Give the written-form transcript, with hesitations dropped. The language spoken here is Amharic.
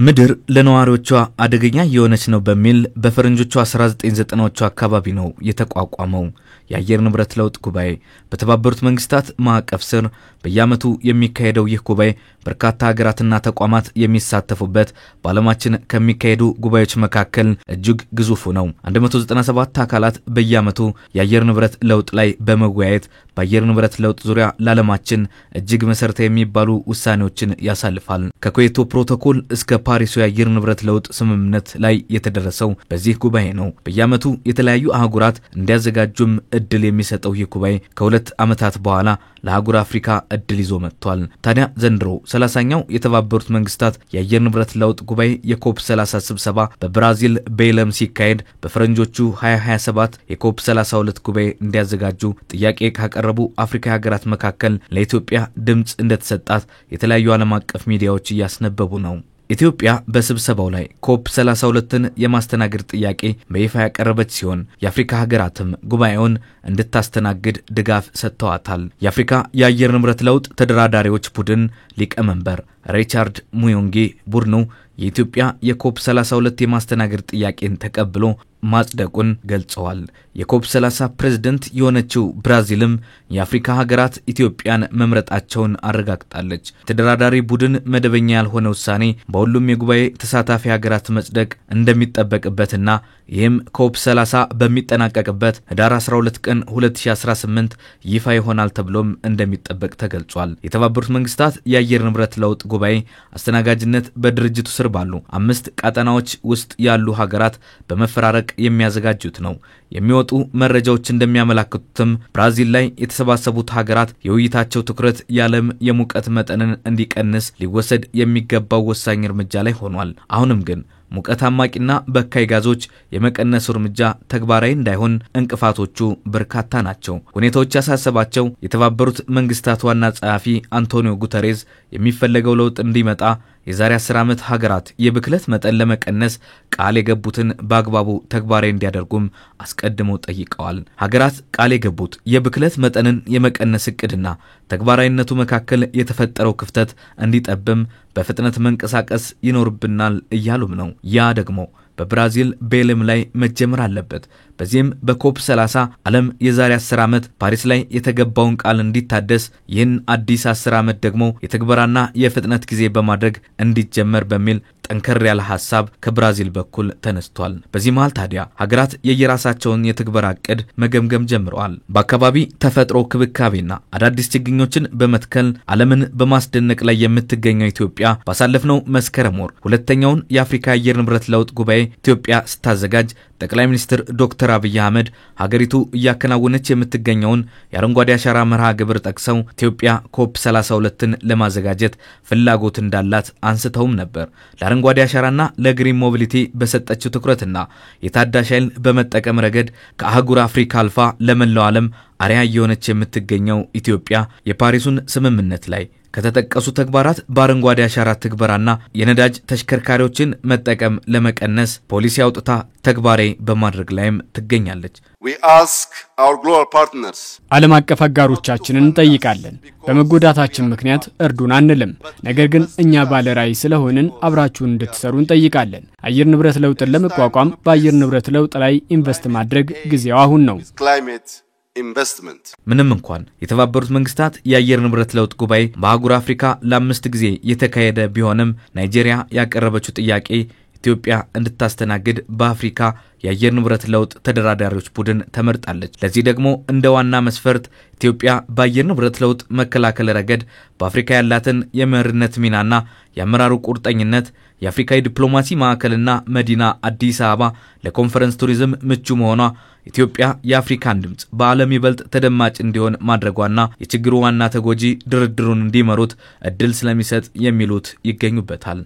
ምድር ለነዋሪዎቿ አደገኛ የሆነች ነው በሚል በፈረንጆቹ 1990ዎቹ አካባቢ ነው የተቋቋመው የአየር ንብረት ለውጥ ጉባኤ በተባበሩት መንግስታት ማዕቀፍ ስር በየዓመቱ የሚካሄደው ይህ ጉባኤ በርካታ ሀገራትና ተቋማት የሚሳተፉበት በዓለማችን ከሚካሄዱ ጉባኤዎች መካከል እጅግ ግዙፉ ነው 197 አካላት በየዓመቱ የአየር ንብረት ለውጥ ላይ በመወያየት በአየር ንብረት ለውጥ ዙሪያ ለዓለማችን እጅግ መሰረታዊ የሚባሉ ውሳኔዎችን ያሳልፋል ከኩዌቶ ፕሮቶኮል እስከ ፓሪስ የአየር ንብረት ለውጥ ስምምነት ላይ የተደረሰው በዚህ ጉባኤ ነው በየዓመቱ የተለያዩ አህጉራት እንዲያዘጋጁም እድል የሚሰጠው ይህ ጉባኤ ከሁለት ዓመታት በኋላ ለአህጉር አፍሪካ እድል ይዞ መጥቷል ታዲያ ዘንድሮ 30ኛው የተባበሩት መንግስታት የአየር ንብረት ለውጥ ጉባኤ የኮፕ 30 ስብሰባ በብራዚል ቤለም ሲካሄድ በፈረንጆቹ 2027 የኮፕ 32 ጉባኤ እንዲያዘጋጁ ጥያቄ ካቀረቡ አፍሪካ ሀገራት መካከል ለኢትዮጵያ ድምጽ እንደተሰጣት የተለያዩ ዓለም አቀፍ ሚዲያዎች ያስነበቡ ነው ኢትዮጵያ በስብሰባው ላይ ኮፕ 32ን የማስተናገድ ጥያቄ በይፋ ያቀረበች ሲሆን የአፍሪካ ሀገራትም ጉባኤውን እንድታስተናግድ ድጋፍ ሰጥተዋታል የአፍሪካ የአየር ንብረት ለውጥ ተደራዳሪዎች ቡድን ሊቀመንበር ሪቻርድ ሙዮንጌ ቡድኑ የኢትዮጵያ የኮፕ 32 የማስተናገድ ጥያቄን ተቀብሎ ማጽደቁን ገልጸዋል የኮፕ 30 ፕሬዝዳንት የሆነችው ብራዚልም የአፍሪካ ሀገራት ኢትዮጵያን መምረጣቸውን አረጋግጣለች ተደራዳሪ ቡድን መደበኛ ያልሆነ ውሳኔ በሁሉም የጉባኤ ተሳታፊ ሀገራት መጽደቅ እንደሚጠበቅበትና ይህም ኮፕ 30 በሚጠናቀቅበት ህዳር 12 ቀን 2018 ይፋ ይሆናል ተብሎም እንደሚጠበቅ ተገልጿል የተባበሩት መንግስታት የአየር ንብረት ለውጥ ጉባኤ አስተናጋጅነት በድርጅቱ ስር ባሉ 5 ቀጠናዎች ውስጥ ያሉ ሀገራት በመፈራረቅ የሚያዘጋጁት ነው የሚወጡ መረጃዎች እንደሚያመለክቱትም ብራዚል ላይ የተሰባሰቡት ሀገራት የውይይታቸው ትኩረት የዓለም የሙቀት መጠንን እንዲቀንስ ሊወሰድ የሚገባው ወሳኝ እርምጃ ላይ ሆኗል አሁንም ግን ሙቀት አማቂና በካይ ጋዞች የመቀነስ እርምጃ ተግባራዊ እንዳይሆን እንቅፋቶቹ በርካታ ናቸው ሁኔታዎች ያሳሰባቸው የተባበሩት መንግስታት ዋና ጸሐፊ አንቶኒዮ ጉተሬዝ የሚፈለገው ለውጥ እንዲመጣ የዛሬ 10 ዓመት ሀገራት የብክለት መጠን ለመቀነስ ቃል የገቡትን በአግባቡ ተግባራዊ እንዲያደርጉም አስቀድመው ጠይቀዋል ሀገራት ቃል የገቡት የብክለት መጠንን የመቀነስ እቅድና ተግባራዊነቱ መካከል የተፈጠረው ክፍተት እንዲጠብም በፍጥነት መንቀሳቀስ ይኖርብናል እያሉም ነው ያ ደግሞ በብራዚል ቤለም ላይ መጀመር አለበት በዚህም በኮፕ 30 ዓለም የዛሬ 10 ዓመት ፓሪስ ላይ የተገባውን ቃል እንዲታደስ ይህን አዲስ 10 ዓመት ደግሞ የተግባራና የፍጥነት ጊዜ በማድረግ እንዲጀመር በሚል ጠንከር ያለ ሐሳብ ከብራዚል በኩል ተነስቷል በዚህ መሃል ታዲያ ሀገራት የየራሳቸውን የትግበራ ዕቅድ መገምገም ጀምረዋል በአካባቢ ተፈጥሮ ክብካቤና አዳዲስ ችግኞችን በመትከል ዓለምን በማስደነቅ ላይ የምትገኘው ኢትዮጵያ ባሳለፍነው መስከረም ወር ሁለተኛውን የአፍሪካ የአየር ንብረት ለውጥ ጉባኤ ኢትዮጵያ ስታዘጋጅ ጠቅላይ ሚኒስትር ዶክተር አብይ አህመድ ሀገሪቱ እያከናወነች የምትገኘውን የአረንጓዴ አሻራ መርሃ ግብር ጠቅሰው ኢትዮጵያ ኮፕ 32ን ለማዘጋጀት ፍላጎት እንዳላት አንስተውም ነበር ለአረንጓዴ አሻራና ለግሪን ሞቢሊቲ በሰጠችው ትኩረትና የታዳሽ ኃይል በመጠቀም ረገድ ከአህጉር አፍሪካ አልፋ ለመላው ዓለም አርአያ የሆነች የምትገኘው ኢትዮጵያ የፓሪሱን ስምምነት ላይ ከተጠቀሱ ተግባራት በአረንጓዴ አሻራ ትግበራና የነዳጅ ተሽከርካሪዎችን መጠቀም ለመቀነስ ፖሊሲ አውጥታ ተግባራዊ በማድረግ ላይም ትገኛለች We ask our global partners ዓለም አቀፍ አጋሮቻችንን እንጠይቃለን በመጎዳታችን ምክንያት እርዱን አንልም ነገር ግን እኛ ባለራዕይ ስለሆንን አብራችሁን እንድትሰሩ እንጠይቃለን አየር ንብረት ለውጥን ለመቋቋም በአየር ንብረት ለውጥ ላይ ኢንቨስት ማድረግ ጊዜው አሁን ነው investment ምንም እንኳን የተባበሩት መንግስታት የአየር ንብረት ለውጥ ጉባኤ በአህጉር አፍሪካ ለ5 ጊዜ የተካሄደ ቢሆንም ናይጄሪያ ያቀረበችው ጥያቄ ኢትዮጵያ እንድታስተናግድ በአፍሪካ የአየር ንብረት ለውጥ ተደራዳሪዎች ቡድን ተመርጣለች ለዚህ ደግሞ እንደ ዋና መስፈርት ኢትዮጵያ በአየር ንብረት ለውጥ መከላከል ረገድ በአፍሪካ ያላትን የመሪነት ሚናና የአመራሩ ቁርጠኝነት የአፍሪካ ዲፕሎማሲ ማዕከልና መዲና አዲስ አበባ ለኮንፈረንስ ቱሪዝም ምቹ መሆኗ ኢትዮጵያ የአፍሪካን ድምጽ በዓለም ይበልጥ ተደማጭ እንዲሆን ማድረጓና የችግሩ ዋና ተጎጂ ድርድሩን እንዲመሩት እድል ስለሚሰጥ የሚሉት ይገኙበታል